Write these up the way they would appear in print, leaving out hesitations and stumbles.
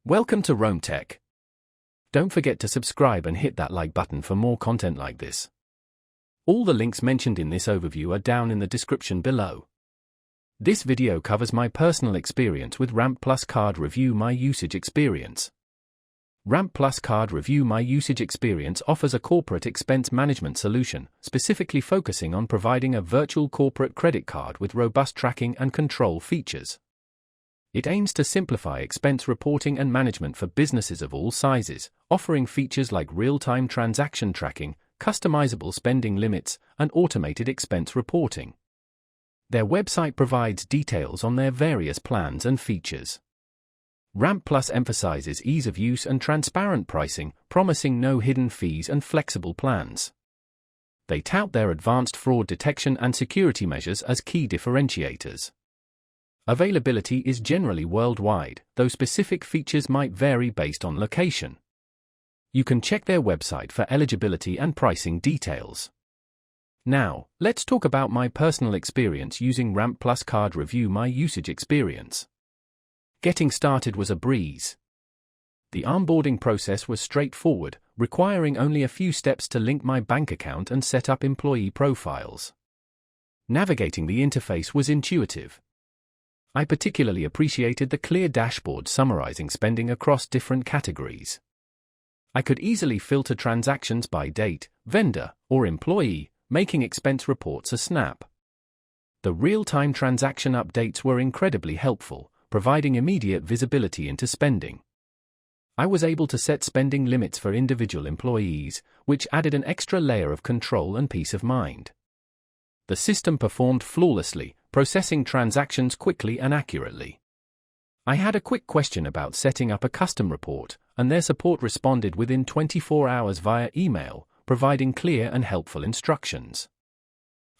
Welcome to Rome Tech. Don't forget to subscribe and hit that like button for more content like this. All the links mentioned in this overview are down in the description below. This video covers my personal experience with Ramp Plus Card Review My Usage Experience. Ramp Plus Card Review My Usage Experience offers a corporate expense management solution, specifically focusing on providing a virtual corporate credit card with robust tracking and control features. It aims to simplify expense reporting and management for businesses of all sizes, offering features like real-time transaction tracking, customizable spending limits, and automated expense reporting. Their website provides details on their various plans and features. Ramp Plus emphasizes ease of use and transparent pricing, promising no hidden fees and flexible plans. They tout their advanced fraud detection and security measures as key differentiators. Availability is generally worldwide, though specific features might vary based on location. You can check their website for eligibility and pricing details. Now, let's talk about my personal experience using Ramp Plus Card Review My Usage Experience. Getting started was a breeze. The onboarding process was straightforward, requiring only a few steps to link my bank account and set up employee profiles. Navigating the interface was intuitive. I particularly appreciated the clear dashboard summarizing spending across different categories. I could easily filter transactions by date, vendor, or employee, making expense reports a snap. The real-time transaction updates were incredibly helpful, providing immediate visibility into spending. I was able to set spending limits for individual employees, which added an extra layer of control and peace of mind. The system performed flawlessly, processing transactions quickly and accurately. I had a quick question about setting up a custom report, and their support responded within 24 hours via email, providing clear and helpful instructions.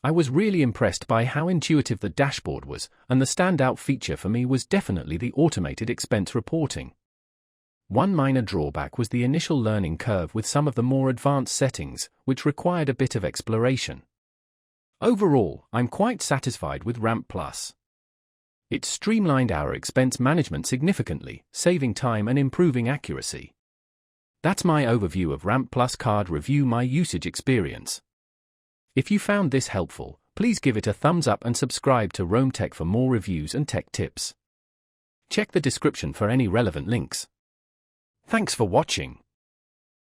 I was really impressed by how intuitive the dashboard was, and the standout feature for me was definitely the automated expense reporting. One minor drawback was the initial learning curve with some of the more advanced settings, which required a bit of exploration. Overall, I'm quite satisfied with Ramp Plus. It streamlined our expense management significantly, saving time and improving accuracy. That's my overview of Ramp Plus Card Review My Usage Experience. If you found this helpful, please give it a thumbs up and subscribe to Rome Tech for more reviews and tech tips. Check the description for any relevant links. Thanks for watching.